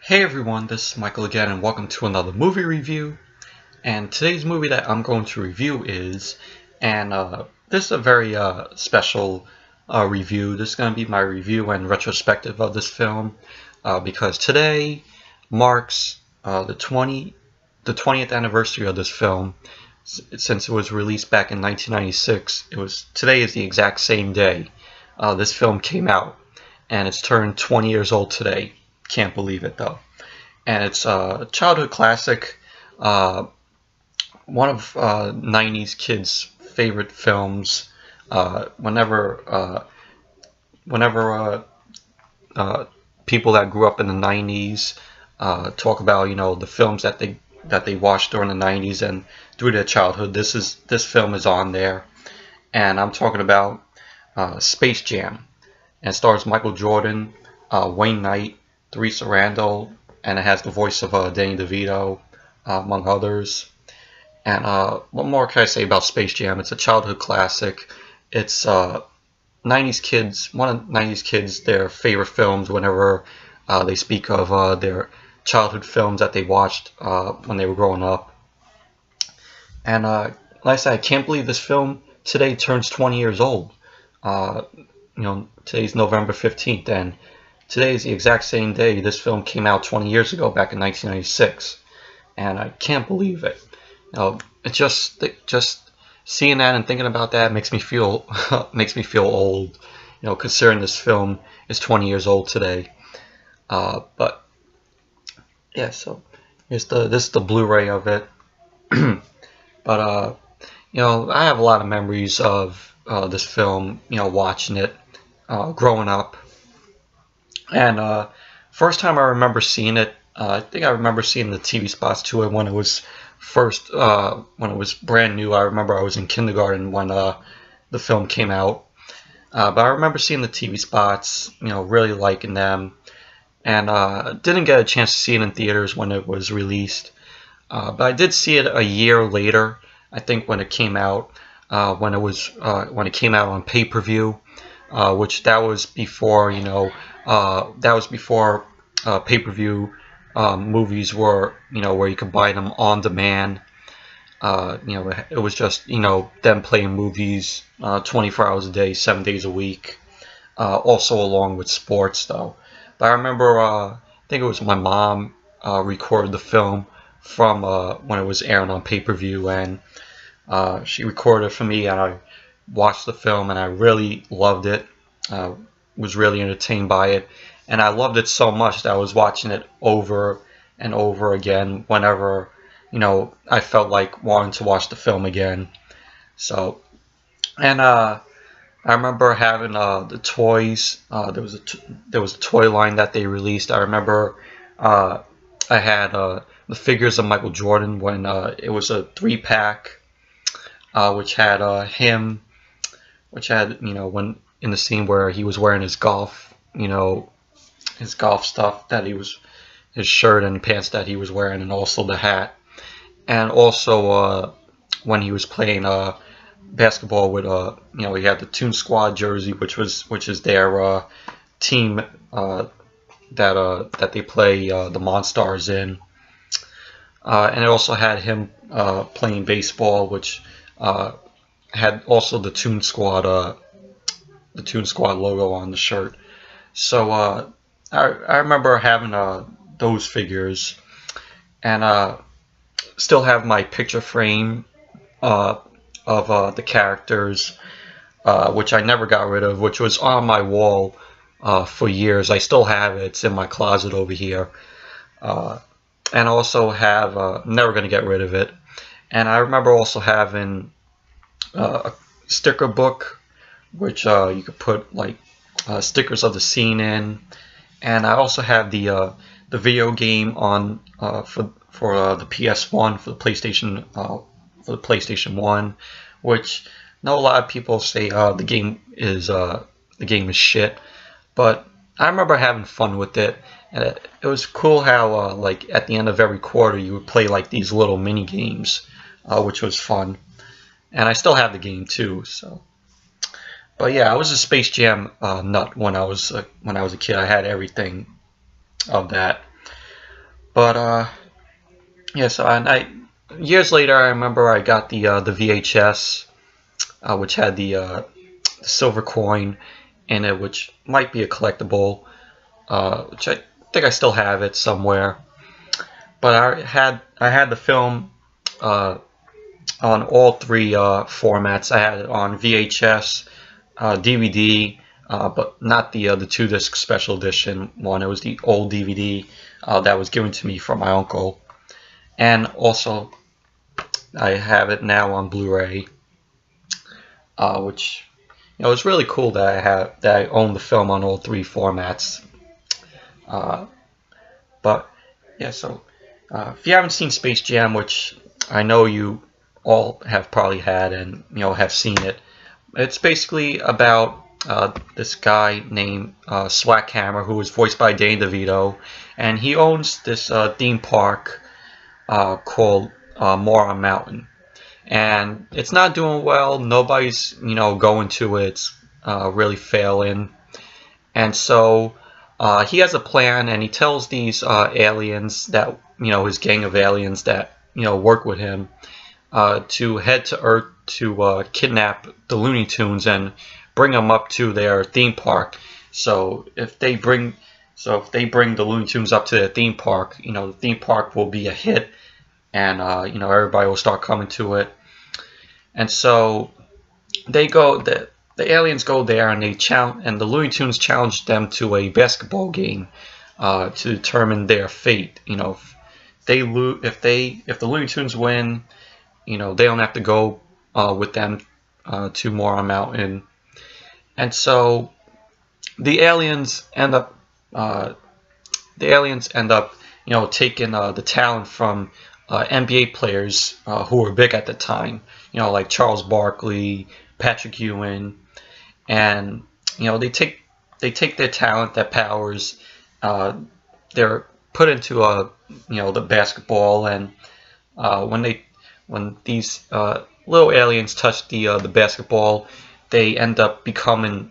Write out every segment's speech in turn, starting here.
Hey everyone, this is Michael again and welcome to another movie review. And today's movie that I'm going to review is, this is a very special review. This is going to be my review and retrospective of this film because today marks the 20th anniversary of this film. Since it was released back in 1996, today is the exact same day this film came out, and it's turned 20 years old today. Can't believe it though. And it's a childhood classic, one of 90s kids' favorite films. Whenever people that grew up in the 90s talk about the films that they watched during the 90s and through their childhood, this film is on there. And I'm talking about Space Jam, and it stars Michael Jordan, Wayne Knight, Theresa Randle, and it has the voice of Danny DeVito, among others. And what more can I say about Space Jam? It's a childhood classic. It's 90s kids, one of 90s kids, their favorite films whenever they speak of their childhood films that they watched when they were growing up. And like I said, I can't believe this film today turns 20 years old. Today's November 15th, and today is the exact same day this film came out 20 years ago, back in 1996, and I can't believe it. It just seeing that and thinking about that makes me feel old. Considering this film is 20 years old today. But yeah, so this is the Blu-ray of it. But I have a lot of memories of this film. Watching it growing up. And first time I remember seeing it, I think I remember seeing the TV spots to it when it was when it was brand new. I remember I was in kindergarten when the film came out. But I remember seeing the TV spots, really liking them. And didn't get a chance to see it in theaters when it was released. But I did see it a year later, I think, when it came out, when it came out on pay-per-view. Which that was before pay-per-view movies were where you could buy them on demand. It was just them playing movies 24 hours a day, 7 days a week. Also along with sports though. But I remember I think it was my mom recorded the film from when it was airing on pay-per-view, and she recorded it for me, and I watched the film and I really loved it. Was really entertained by it, and I loved it so much that I was watching it over and over again whenever I felt like wanting to watch the film again. So, and I remember having the toys. There was a toy line that they released. I remember I had the figures of Michael Jordan when it was a 3-pack, which had him. Which had, when in the scene where he was wearing his golf stuff, his shirt and pants that he was wearing, and also the hat. And also when he was playing basketball with, he had the Toon Squad jersey, which is their team that they play the Monstars in. And it also had him playing baseball, which had also the Toon Squad logo on the shirt. So I remember having those figures, and still have my picture frame of the characters, which I never got rid of, which was on my wall for years. I still have it. It's in my closet over here, and also have never going to get rid of it. And I remember also having a sticker book, which you could put like stickers of the scene in, and I also have the video game on for the PS1, for the PlayStation 1, which I know a lot of people say the game is shit, but I remember having fun with it, and it was cool how like at the end of every quarter you would play like these little mini games, which was fun. And I still have the game too. So, but yeah, I was a Space Jam nut when I was a kid. I had everything of that. But yeah. So years later, I remember I got the VHS, which had the silver coin in it, which might be a collectible, which I think I still have it somewhere. But I had the film on all three formats. I had it on VHS, DVD, but not the 2-disc special edition one. It was the old DVD that was given to me from my uncle, and also I have it now on Blu-ray, which it's really cool that I own the film on all three formats. But yeah, so if you haven't seen Space Jam, which I know you all have probably had and have seen it, it's basically about this guy named Swackhammer, who is voiced by Danny DeVito, and he owns this theme park called Moron Mountain, and it's not doing well. Nobody's going to it. It's really failing, and so he has a plan, and he tells these aliens that his gang of aliens that work with him to head to Earth to kidnap the Looney Tunes and bring them up to their theme park. So if they bring the Looney Tunes up to their theme park, the theme park will be a hit, and everybody will start coming to it. And so they go. The aliens go there, and the Looney Tunes challenge them to a basketball game to determine their fate. If the Looney Tunes win, they don't have to go with them to Moron Mountain. And so the aliens end up taking the talent from NBA players who were big at the time, like Charles Barkley, Patrick Ewing, and they take their talent, their powers, they're put into the basketball, and when these little aliens touch the basketball, they end up becoming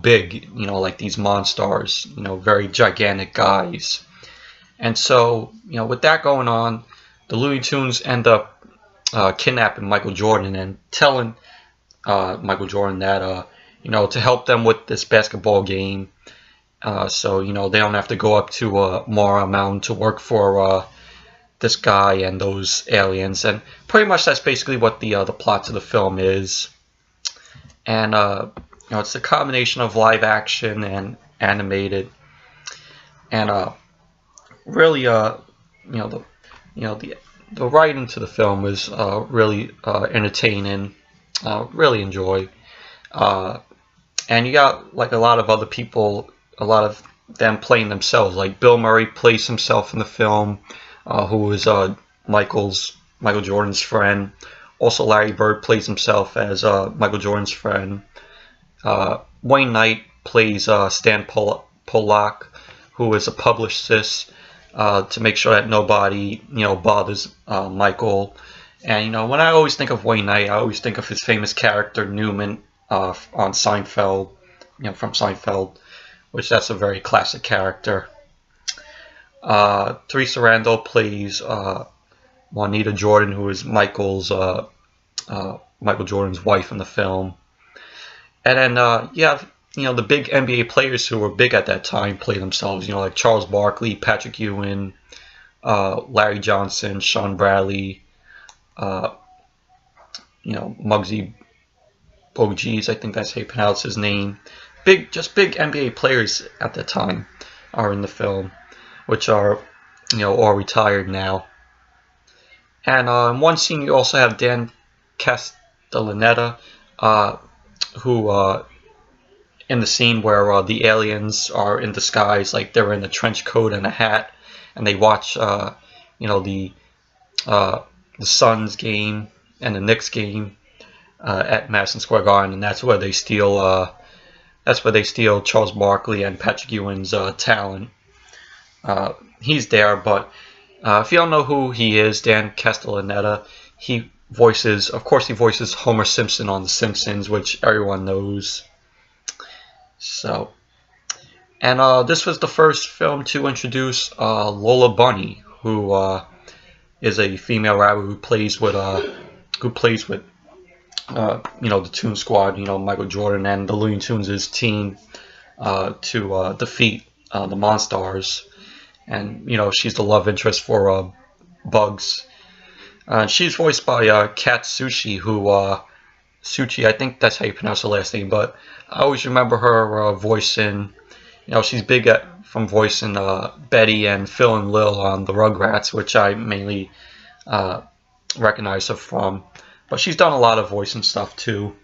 big, like these monsters, very gigantic guys. And so with that going on, the Looney Tunes end up kidnapping Michael Jordan and telling Michael Jordan that to help them with this basketball game, so they don't have to go up to Moron Mountain to work for this guy and those aliens. And pretty much that's basically what the plot of the film is. And it's a combination of live action and animated, and really the writing to the film is really entertaining. Really enjoy. And you got like a lot of other people, a lot of them playing themselves. Like Bill Murray plays himself in the film, who is Michael Jordan's friend. Also, Larry Bird plays himself as Michael Jordan's friend. Wayne Knight plays Stan Pollock, who is a publicist to make sure that nobody bothers Michael. And when I always think of Wayne Knight, I always think of his famous character Newman on Seinfeld, from Seinfeld, which that's a very classic character. Theresa Randle plays Juanita Jordan, who is Michael Jordan's wife in the film. And then you have the big NBA players who were big at that time play themselves. Like Charles Barkley, Patrick Ewing, Larry Johnson, Sean Bradley, Muggsy Bogues, I think that's how you pronounce his name. Big NBA players at the time are in the film, which are all retired now. And in one scene you also have Dan Castellaneta, who in the scene where the aliens are in disguise, like they're in a trench coat and a hat, and they watch the Suns game and the Knicks game at Madison Square Garden, and that's where they steal Charles Barkley and Patrick Ewing's talent. He's there, but if you don't know who he is, Dan Castellaneta, he voices Homer Simpson on The Simpsons, which everyone knows. So, and this was the first film to introduce Lola Bunny, who is a female rapper who plays with the Toon Squad, Michael Jordan and the Looney Tunes' team to defeat the Monstars. And she's the love interest for Bugs. She's voiced by Kat Sushi, who Suchi, I think that's how you pronounce her last name, but I always remember her voicing, she's big from voicing Betty and Phil and Lil on the Rugrats, which I mainly recognize her from. But she's done a lot of voicing stuff too.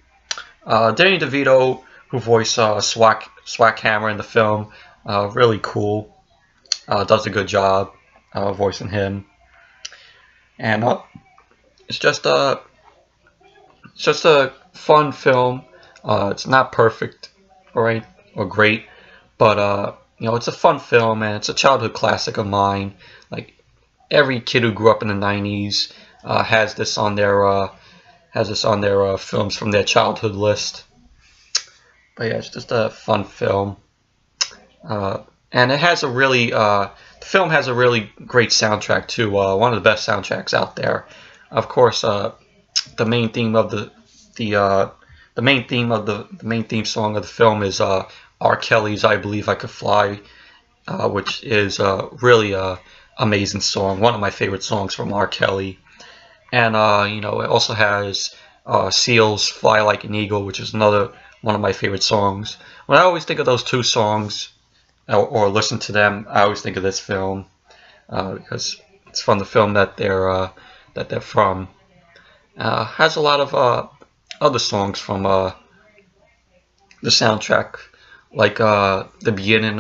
Danny DeVito, who voiced Swackhammer in the film, really cool. Does a good job voicing him. And it's just a fun film. It's not perfect or great, but it's a fun film, and it's a childhood classic of mine. Like every kid who grew up in the '90s has this on their films from their childhood list. But yeah, it's just a fun film, and it has the film has a really great soundtrack too. One of the best soundtracks out there. Of course, the main theme song of the film is R. Kelly's "I Believe I Could Fly," which is really amazing song. One of my favorite songs from R. Kelly. And it also has Seal's "Fly Like an Eagle," which is another one of my favorite songs. When I always think of those two songs or listen to them, I always think of this film because it's from the film that they're from. Has a lot of other songs from the soundtrack, like the beginning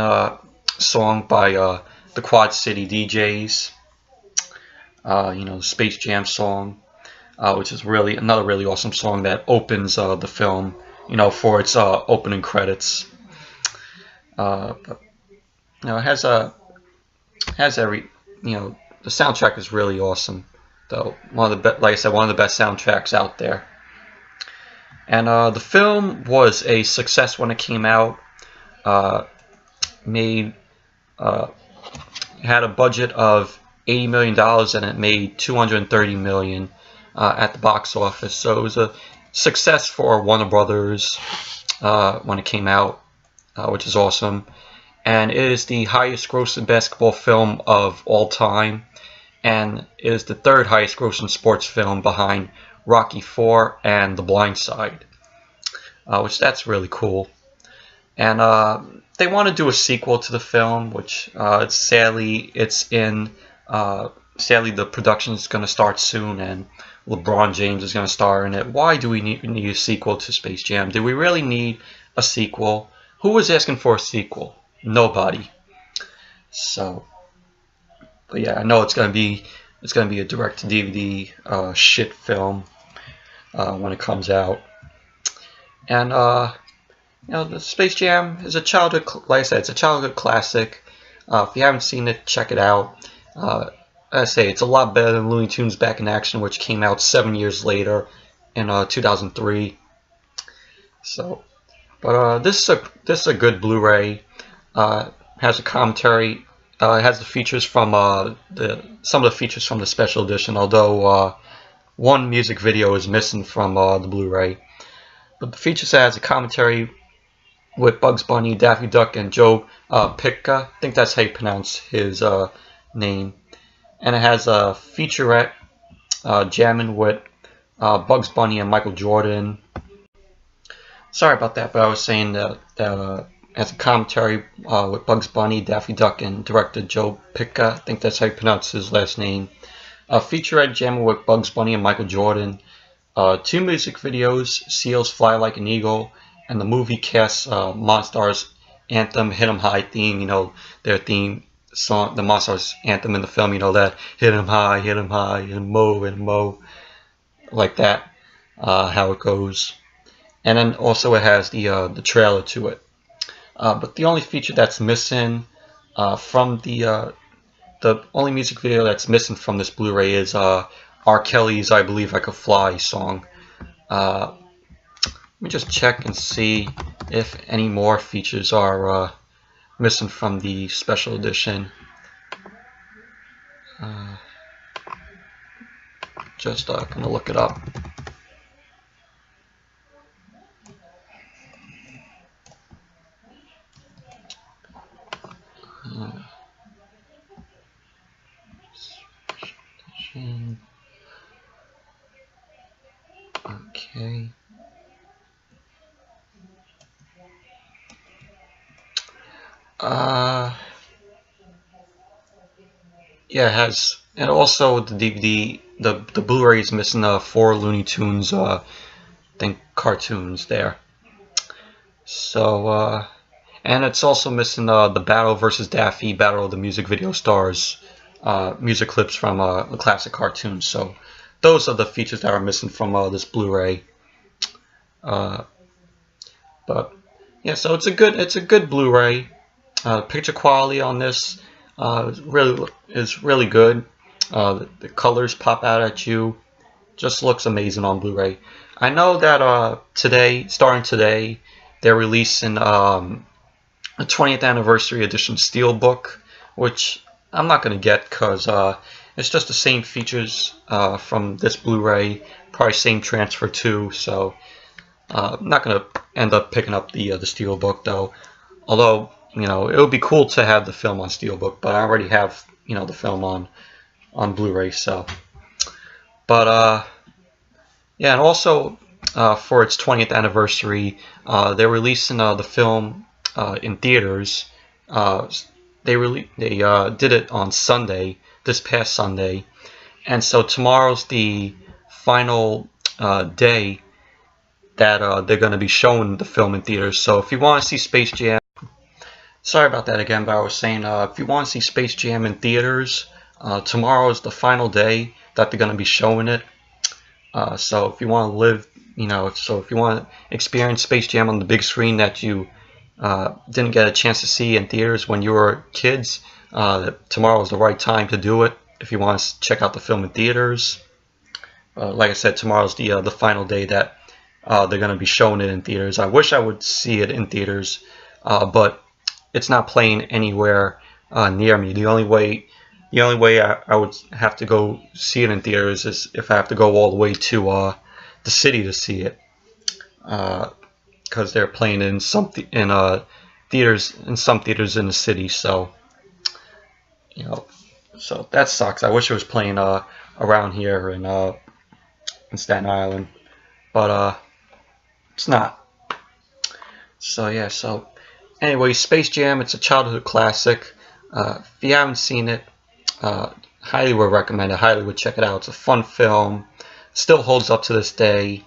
song by the Quad City DJs, the Space Jam song, which is really another really awesome song that opens the film, for its opening credits. But it has every, the soundtrack is really awesome. Though like I said, one of the best soundtracks out there. And the film was a success when it came out. Had a budget of $80 million and it made $230 million at the box office. So it was a success for Warner Brothers when it came out, which is awesome. And it is the highest grossing basketball film of all time, and it is the third highest grossing sports film behind Rocky IV and The Blind Side, which that's really cool. And they want to do a sequel to the film, which sadly the production is going to start soon, and LeBron James is going to star in it. Why do we need a sequel to Space Jam? Do we really need a sequel? Who was asking for a sequel? Nobody. So, but yeah, I know it's going to be a direct-to-DVD shit film when it comes out. And the Space Jam is a childhood, like I said, it's a childhood classic. If you haven't seen it, check it out. I say it's a lot better than Looney Tunes Back in Action, which came out 7 years later in 2003. So, but this is a good Blu-ray. Has a commentary. It has the features from some of the features from the special edition. Although one music video is missing from the Blu-ray, but the features has a commentary with Bugs Bunny, Daffy Duck, and Joe Pytka. I think that's how you pronounce his name. And it has a featurette jamming with Bugs Bunny and Michael Jordan. Sorry about that, but I was saying that has a commentary with Bugs Bunny, Daffy Duck, and director Joe Pytka. I think that's how you pronounce his last name. A featurette jamming with Bugs Bunny and Michael Jordan. 2 music videos, Seal's "Fly Like an Eagle," and the movie cast Monstars anthem, "Hit 'em High" theme, their theme song, the Monstars anthem in the film, that hit 'em high, and mo, like that, how it goes. And then also it has the trailer to it. But the only feature that's missing from the only music video that's missing from this Blu-ray is R. Kelly's "I Believe I Could Fly" song. Let me just check and see if any more features are missing from the special edition. Uh, just gonna look it up. Okay. Yeah, it has, and also the DVD, the Blu-ray is missing 4 Looney Tunes, I think cartoons there. So, and it's also missing the Battle versus Daffy, Battle of the Music Video Stars, music clips from the classic cartoons. So, those are the features that are missing from this Blu-ray. But yeah, so it's a good Blu-ray. Picture quality on this is really good. The colors pop out at you. Just looks amazing on Blu-ray. I know that starting today, they're releasing a 20th anniversary edition steelbook, which I'm not going to get because it's just the same features from this Blu-ray, probably same transfer too. So I'm not going to end up picking up the steelbook though. Although, you know, it would be cool to have the film on steelbook, but I already have, you know, the film on Blu-ray. So, but yeah, and also for its 20th anniversary, they're releasing the film in theaters. They did it on Sunday, this past Sunday, and so tomorrow's the final day that they're going to be showing the film in theaters. So if you want to see Space Jam, sorry about that again, but I was saying if you want to see Space Jam in theaters, tomorrow is the final day that they're going to be showing it. So if you want to live, you know, so if you want to experience Space Jam on the big screen that you didn't get a chance to see in theaters when you were kids, tomorrow is the right time to do it. If you want to check out the film in theaters, like I said, tomorrow's the final day that they're going to be showing it in theaters. I wish I would see it in theaters, but it's not playing anywhere near me. The only way I would have to go see it in theaters is if I have to go all the way to the city to see it, because they're playing in some theaters in the city. So, you know, so that sucks. I wish it was playing around here in Staten Island, but it's not. So yeah, so anyway, Space Jam, it's a childhood classic. If you haven't seen it, highly would recommend it, highly would check it out. It's a fun film, still holds up to this day.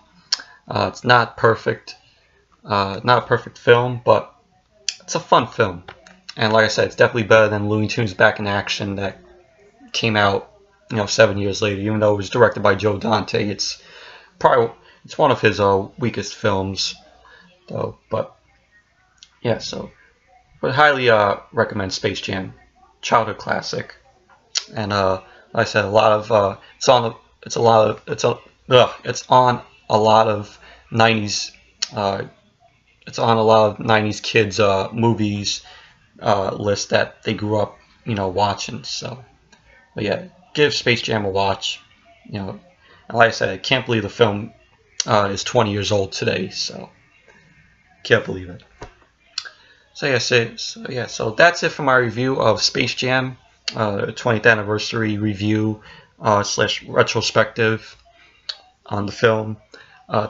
It's not perfect, not a perfect film, but it's a fun film. And like I said, it's definitely better than Looney Tunes Back in Action that came out, you know, 7 years later. Even though it was directed by Joe Dante, it's one of his weakest films, though. But yeah, so would highly recommend Space Jam, childhood classic. And like I said, it's on a lot of 90s. It's on a lot of 90s kids movies list that they grew up, you know, watching. So, but yeah, give Space Jam a watch. You know, and like I said, I can't believe the film is 20 years old today. So, can't believe it. So yeah, so that's it for my review of Space Jam, 20th anniversary review / retrospective on the film.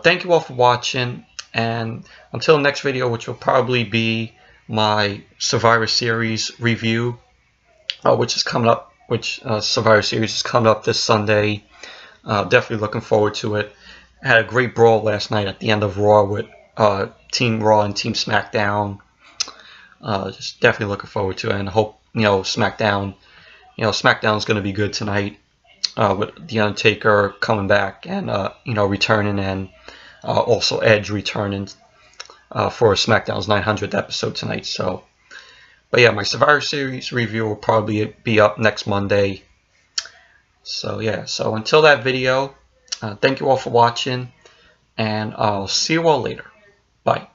Thank you all for watching, and until the next video, which will probably be my Survivor Series review, which is coming up. Survivor Series is coming up this Sunday. Definitely looking forward to it. I had a great brawl last night at the end of Raw with Team Raw and Team SmackDown. Just definitely looking forward to it, and hope, you know, SmackDown's going to be good tonight, with The Undertaker coming back and you know, returning, and also Edge returning for SmackDown's 900th episode tonight. So, but yeah, my Survivor Series review will probably be up next Monday. So yeah, so until that video, thank you all for watching, and I'll see you all later. Bye.